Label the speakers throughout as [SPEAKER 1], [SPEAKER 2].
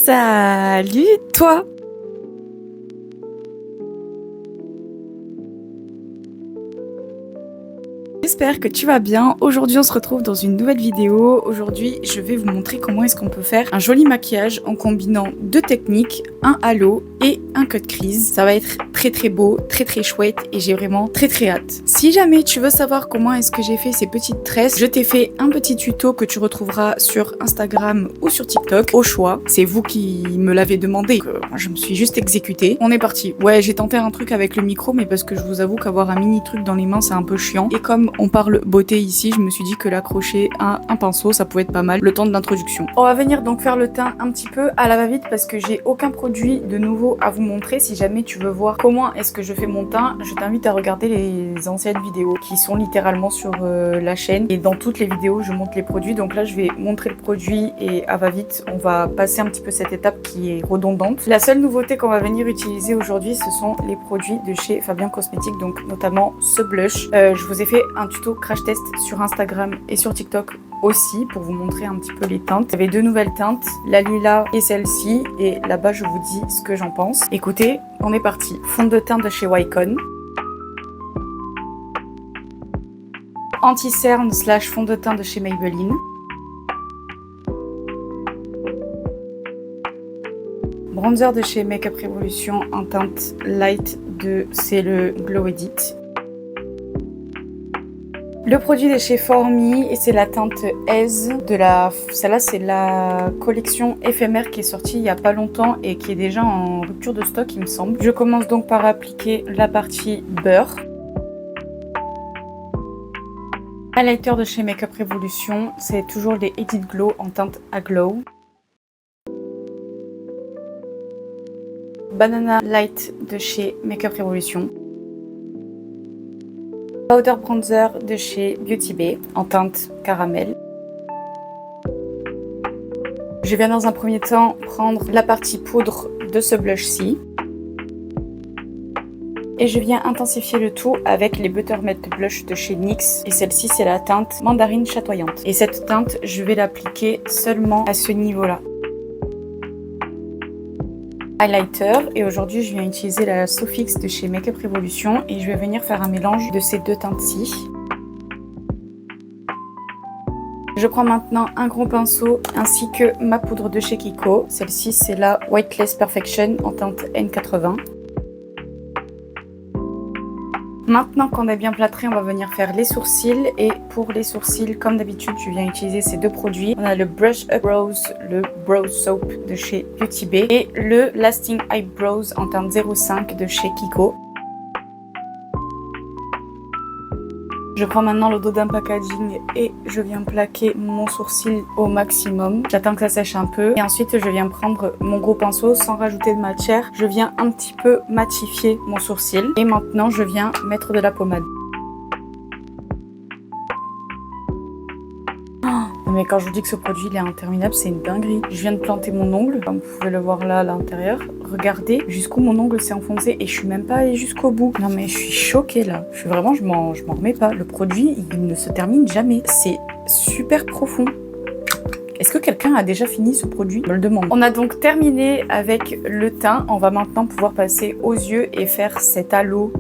[SPEAKER 1] Salut toi! J'espère que tu vas bien. Aujourd'hui on se retrouve dans une nouvelle vidéo. Aujourd'hui je vais vous montrer comment est-ce qu'on peut faire un joli maquillage en combinant deux techniques, un halo et un cut crease. Ça va être très beau, très chouette et j'ai vraiment très hâte. Si jamais tu veux savoir comment est-ce que j'ai fait ces petites tresses, je t'ai fait un petit tuto que tu retrouveras sur Instagram ou sur TikTok au choix. C'est vous qui me l'avez demandé, moi je me suis juste exécutée. On est parti. Ouais, j'ai tenté un truc avec le micro mais parce que je vous avoue qu'avoir un mini truc dans les mains c'est un peu chiant. Et comme on parle beauté ici, je me suis dit que l'accrocher à un pinceau ça pouvait être pas mal le temps de l'introduction. On va venir donc faire le teint un petit peu à la va-vite parce que j'ai aucun produit de nouveau à vous montrer. Si jamais tu veux voir comment est-ce que je fais mon teint, je t'invite à regarder les anciennes vidéos qui sont littéralement sur la chaîne, et dans toutes les vidéos je montre les produits. Donc là je vais montrer le produit et à va-vite on va passer un petit peu cette étape qui est redondante. La seule nouveauté qu'on va venir utiliser aujourd'hui ce sont les produits de chez Fabien Cosmétique, donc notamment ce blush. Je vous ai fait un tuto crash test sur Instagram et sur TikTok aussi pour vous montrer un petit peu les teintes. Il y avait deux nouvelles teintes, la lilas et celle-ci, et là-bas je vous dis ce que j'en pense. Écoutez, on est parti. Fond de teint de chez Wycon, anti-cerne / fond de teint de chez Maybelline, bronzer de chez Makeup Revolution en teinte light c'est le Glow Edit. Le produit de chez Formi et c'est la teinte Aise de celle-là c'est la collection éphémère qui est sortie il y a pas longtemps et qui est déjà en rupture de stock il me semble. Je commence donc par appliquer la partie beurre. Highlighter de chez Makeup Revolution, c'est toujours les Edit Glow en teinte Aglow. Banana Light de chez Makeup Revolution. Powder bronzer de chez Beauty Bay en teinte caramel. Je viens dans un premier temps prendre la partie poudre de ce blush-ci. Et je viens intensifier le tout avec les Butter Matte Blush de chez NYX. Et celle-ci c'est la teinte mandarine chatoyante. Et cette teinte je vais l'appliquer seulement à ce niveau-là. Highlighter, et aujourd'hui je viens utiliser la Sofix de chez Makeup Revolution et je vais venir faire un mélange de ces deux teintes-ci. Je prends maintenant un gros pinceau ainsi que ma poudre de chez Kiko. Celle-ci c'est la Whiteless Perfection en teinte N80. Maintenant qu'on a bien plâtré, on va venir faire les sourcils. Et pour les sourcils, comme d'habitude, je viens utiliser ces deux produits. On a le Brush Up Brows, le Brow Soap de chez Beauty Bay et le Lasting Eyebrows en teinte 05 de chez Kiko. Je prends maintenant le dos d'un packaging et je viens plaquer mon sourcil au maximum. J'attends que ça sèche un peu et ensuite je viens prendre mon gros pinceau sans rajouter de matière. Je viens un petit peu matifier mon sourcil et maintenant je viens mettre de la pommade. Mais quand je vous dis que ce produit il est interminable, c'est une dinguerie. Je viens de planter mon ongle, comme vous pouvez le voir là à l'intérieur. Regardez jusqu'où mon ongle s'est enfoncé et je suis même pas allée jusqu'au bout. Non mais je suis choquée là. Je m'en remets pas. Le produit, il ne se termine jamais. C'est super profond. Est-ce que quelqu'un a déjà fini ce produit? Je me le demande. On a donc terminé avec le teint. On va maintenant pouvoir passer aux yeux et faire cet halo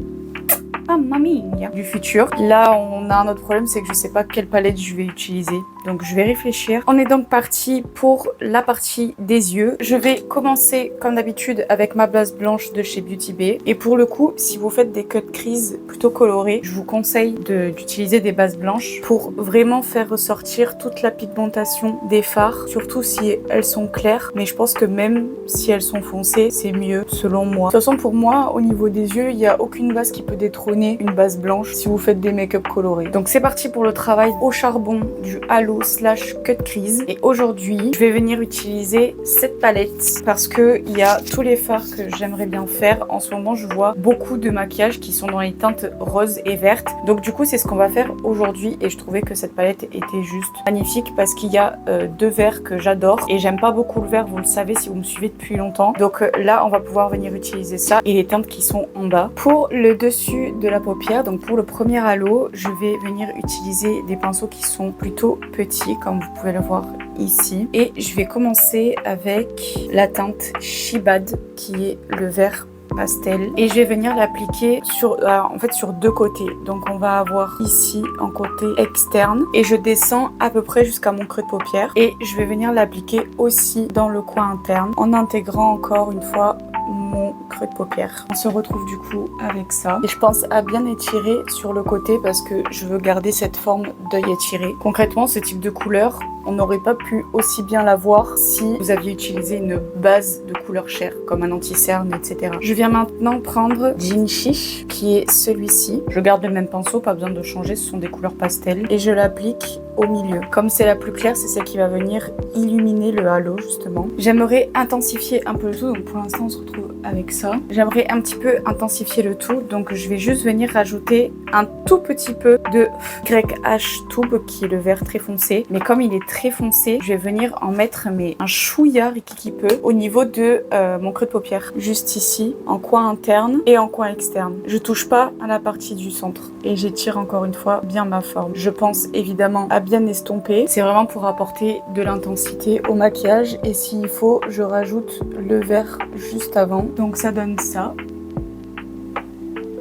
[SPEAKER 1] du futur. Là on a un autre problème, c'est que je sais pas quelle palette je vais utiliser, donc je vais réfléchir. On est donc parti pour la partie des yeux. Je vais commencer comme d'habitude avec ma base blanche de chez Beauty Bay, et pour le coup si vous faites des cut crease plutôt colorés, je vous conseille d'utiliser des bases blanches pour vraiment faire ressortir toute la pigmentation des fards, surtout si elles sont claires, mais je pense que même si elles sont foncées c'est mieux selon moi. De toute façon pour moi au niveau des yeux il n'y a aucune base qui peut détrôner une base blanche si vous faites des make-up colorés. Donc c'est parti pour le travail au charbon du halo / cut crease. Et aujourd'hui je vais venir utiliser cette palette parce que il y a tous les fards que j'aimerais bien faire. En ce moment je vois beaucoup de maquillages qui sont dans les teintes roses et vertes, donc du coup c'est ce qu'on va faire aujourd'hui et je trouvais que cette palette était juste magnifique parce qu'il y a deux verts que j'adore et j'aime pas beaucoup le vert, vous le savez si vous me suivez depuis longtemps. Donc là on va pouvoir venir utiliser ça et les teintes qui sont en bas. Pour le dessus de la paupière, donc pour le premier halo, je vais venir utiliser des pinceaux qui sont plutôt petits, comme vous pouvez le voir ici. Et je vais commencer avec la teinte Shibad qui est le vert pastel et je vais venir l'appliquer sur en fait sur deux côtés. Donc on va avoir ici en côté externe et je descends à peu près jusqu'à mon creux de paupière et je vais venir l'appliquer aussi dans le coin interne en intégrant encore une fois mon creux de paupière. On se retrouve du coup avec ça et je pense à bien étirer sur le côté parce que je veux garder cette forme d'œil étiré. Concrètement, ce type de couleur, on n'aurait pas pu aussi bien la voir si vous aviez utilisé une base de couleur chair comme un anti-cerne, etc. Je viens maintenant prendre Jean Chiche qui est celui-ci. Je garde le même pinceau, pas besoin de changer, ce sont des couleurs pastel et je l'applique au milieu. Comme c'est la plus claire, c'est celle qui va venir illuminer le halo justement. J'aimerais intensifier un peu le tout, donc pour l'instant on se retrouve avec ça. J'aimerais un petit peu intensifier le tout, donc je vais juste venir rajouter un tout petit peu de YH Tube qui est le vert très foncé, mais comme il est très foncé, je vais venir en mettre un chouïa rikiki peu au niveau de mon creux de paupière, juste ici, en coin interne et en coin externe. Je touche pas à la partie du centre et j'étire encore une fois bien ma forme. Je pense évidemment à bien estomper, c'est vraiment pour apporter de l'intensité au maquillage et s'il faut, je rajoute le vert juste avant. Donc ça donne ça.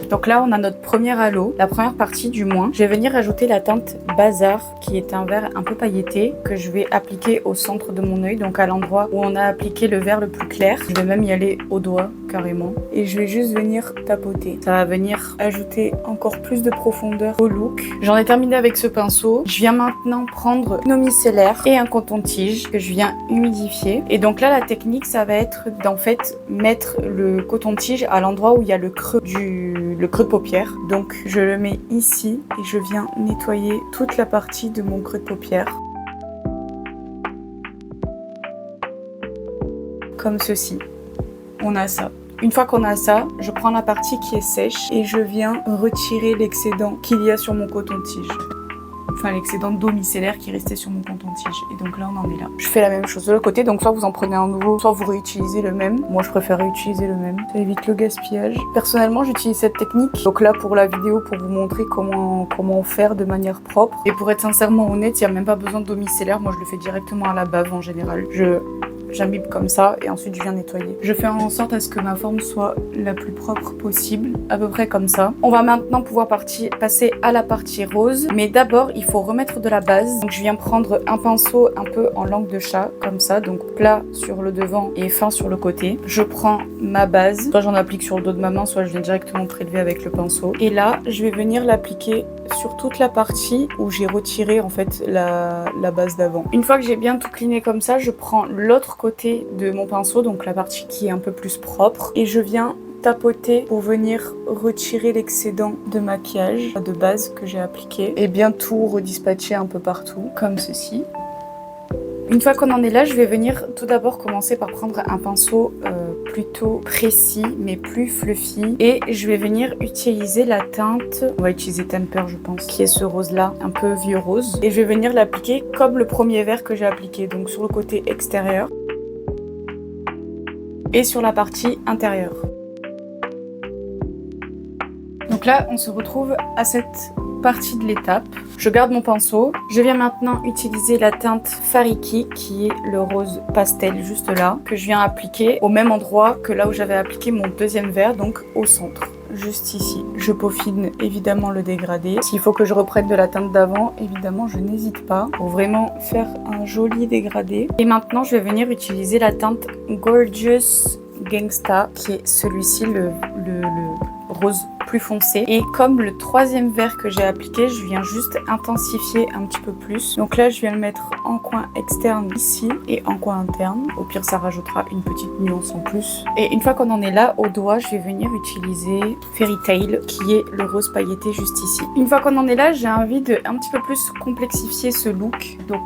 [SPEAKER 1] Donc là, on a notre premier halo, la première partie du moins. Je vais venir ajouter la teinte Bazar, qui est un vert un peu pailleté, que je vais appliquer au centre de mon œil, donc à l'endroit où on a appliqué le vert le plus clair. Je vais même y aller au doigt, carrément. Et je vais juste venir tapoter. Ça va venir ajouter encore plus de profondeur au look. J'en ai terminé avec ce pinceau. Je viens maintenant prendre un eau micellaire et un coton-tige que je viens humidifier. Et donc là, la technique, ça va être d'en fait mettre le coton-tige à l'endroit où il y a le creux de paupière. Donc je le mets ici et je viens nettoyer toute la partie de mon creux de paupière. Comme ceci. On a ça. Une fois qu'on a ça, je prends la partie qui est sèche et je viens retirer l'excédent qu'il y a sur mon coton-tige. Enfin, l'excédent d'eau micellaire qui restait sur mon coton-tige. Et donc là, on en est là. Je fais la même chose de l'autre côté. Donc soit vous en prenez un nouveau, soit vous réutilisez le même. Moi, je préfère réutiliser le même. Ça évite le gaspillage. Personnellement, j'utilise cette technique. Donc là, pour la vidéo, pour vous montrer comment faire de manière propre. Et pour être sincèrement honnête, il n'y a même pas besoin d'eau micellaire. Moi, je le fais directement à la bave en général. J'imbibe comme ça et ensuite je viens nettoyer. Je fais en sorte à ce que ma forme soit la plus propre possible, à peu près comme ça. On va maintenant pouvoir passer à la partie rose, mais d'abord il faut remettre de la base. Donc je viens prendre un pinceau un peu en langue de chat, comme ça, donc plat sur le devant et fin sur le côté. Je prends ma base, soit j'en applique sur le dos de ma main, soit je viens directement prélever avec le pinceau. Et là, je vais venir l'appliquer sur toute la partie où j'ai retiré en fait la base d'avant. Une fois que j'ai bien tout cleané comme ça, je prends l'autre côté de mon pinceau, donc la partie qui est un peu plus propre, et je viens tapoter pour venir retirer l'excédent de maquillage de base que j'ai appliqué et bien tout redispatcher un peu partout, comme ceci. Une fois qu'on en est là, je vais venir tout d'abord commencer par prendre un pinceau plutôt précis mais plus fluffy et je vais venir utiliser la teinte, on va utiliser Temper je pense, qui est ce rose là, un peu vieux rose, et je vais venir l'appliquer comme le premier vert que j'ai appliqué, donc sur le côté extérieur et sur la partie intérieure. Donc là, on se retrouve à cette partie de l'étape. Je garde mon pinceau. Je viens maintenant utiliser la teinte Fariki, qui est le rose pastel juste là, que je viens appliquer au même endroit que là où j'avais appliqué mon deuxième vert, donc au centre, juste ici. Je peaufine évidemment le dégradé. S'il faut que je reprenne de la teinte d'avant, évidemment, je n'hésite pas pour vraiment faire un joli dégradé. Et maintenant, je vais venir utiliser la teinte Gorgeous Gangsta, qui est celui-ci, le rose plus foncé. Et comme le troisième vert que j'ai appliqué, je viens juste intensifier un petit peu plus. Donc là, je viens le mettre en coin externe ici et en coin interne. Au pire, ça rajoutera une petite nuance en plus. Et une fois qu'on en est là, au doigt, je vais venir utiliser Fairy Tail, qui est le rose pailleté juste ici. Une fois qu'on en est là, j'ai envie de un petit peu plus complexifier ce look. Donc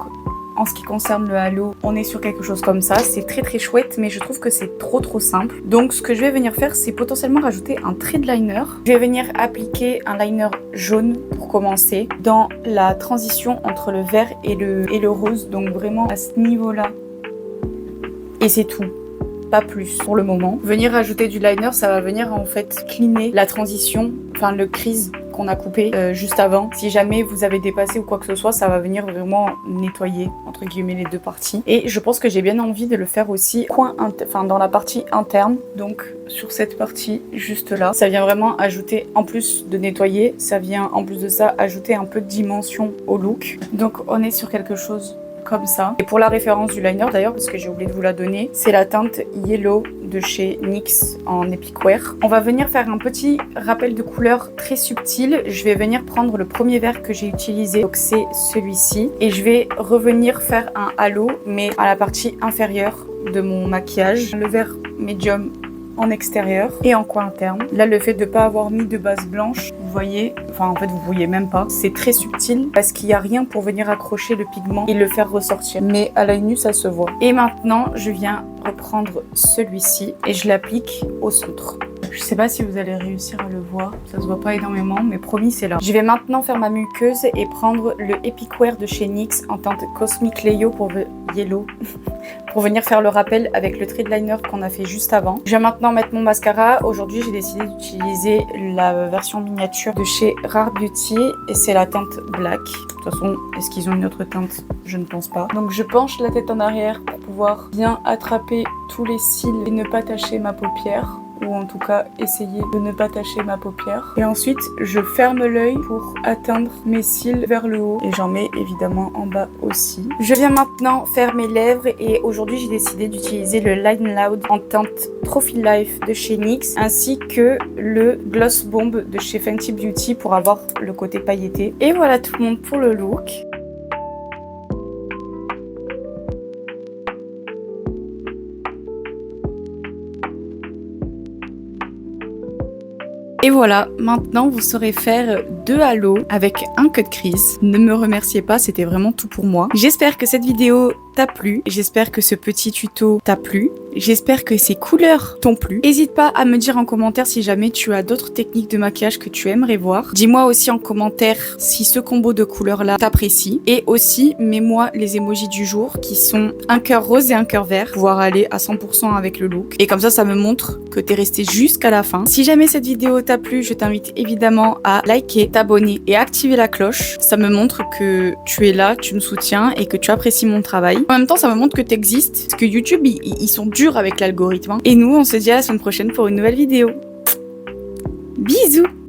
[SPEAKER 1] en ce qui concerne le halo, on est sur quelque chose comme ça. C'est très très chouette, mais je trouve que c'est trop simple. Donc ce que je vais venir faire, c'est potentiellement rajouter un trait de liner. Je vais venir appliquer un liner jaune pour commencer dans la transition entre le vert et le rose. Donc vraiment à ce niveau-là. Et c'est tout. Pas plus pour le moment. Venir rajouter du liner, ça va venir en fait cleaner la transition, enfin le crease qu'on a coupé juste avant. Si jamais vous avez dépassé ou quoi que ce soit, ça va venir vraiment nettoyer entre guillemets les deux parties. Et je pense que j'ai bien envie de le faire aussi dans la partie interne, donc sur cette partie juste là. Ça vient vraiment ajouter, en plus de nettoyer, ça vient en plus de ça ajouter un peu de dimension au look. Donc on est sur quelque chose comme ça. Et pour la référence du liner d'ailleurs, parce que j'ai oublié de vous la donner, c'est la teinte Yellow de chez NYX en Epic Wear. On va venir faire un petit rappel de couleur très subtil. Je vais venir prendre le premier vert que j'ai utilisé, donc c'est celui-ci, et je vais revenir faire un halo mais à la partie inférieure de mon maquillage. Le vert médium en extérieur et en coin interne. Là, le fait de ne pas avoir mis de base blanche, vous voyez, enfin en fait vous voyez même pas, c'est très subtil parce qu'il n'y a rien pour venir accrocher le pigment et le faire ressortir. Mais à l'œil nu, ça se voit. Et maintenant, je viens reprendre celui-ci et je l'applique au centre. Je sais pas si vous allez réussir à le voir, ça se voit pas énormément, mais promis c'est là. Je vais maintenant faire ma muqueuse et prendre le Epic Wear de chez NYX en teinte Cosmic Yellow pour venir faire le rappel avec le thread liner qu'on a fait juste avant. Je vais maintenant mettre mon mascara. Aujourd'hui j'ai décidé d'utiliser la version miniature de chez Rare Beauty et c'est la teinte Black. De toute façon, est-ce qu'ils ont une autre teinte? Je ne pense pas. Donc je penche la tête en arrière pour pouvoir bien attraper tous les cils et ne pas tacher ma paupière. Ou en tout cas essayer de ne pas tacher ma paupière. Et ensuite je ferme l'œil pour atteindre mes cils vers le haut et j'en mets évidemment en bas aussi. Je viens maintenant faire mes lèvres et aujourd'hui j'ai décidé d'utiliser le Light n Loud en teinte Trophy Life de chez NYX ainsi que le Gloss Bomb de chez Fenty Beauty pour avoir le côté pailleté. Et voilà tout le monde pour le look. Et voilà, maintenant vous saurez faire 2 halos avec un cut crease. Ne me remerciez pas, c'était vraiment tout pour moi. J'espère que cette vidéo t'a plu, j'espère que ce petit tuto t'a plu, j'espère que ces couleurs t'ont plu. N'hésite pas à me dire en commentaire si jamais tu as d'autres techniques de maquillage que tu aimerais voir. Dis-moi aussi en commentaire si ce combo de couleurs là t'apprécie. Et aussi, mets-moi les emojis du jour qui sont un cœur rose et un cœur vert, pour pouvoir aller à 100% avec le look. Et comme ça me montre que t'es resté jusqu'à la fin. Si jamais cette vidéo t'a plu, je t'invite évidemment à liker, t'abonner et activer la cloche. Ça me montre que tu es là, tu me soutiens et que tu apprécies mon travail. En même temps, ça me montre que tu existes, parce que YouTube, ils sont durs avec l'algorithme. Et nous, on se dit à la semaine prochaine pour une nouvelle vidéo. Bisous!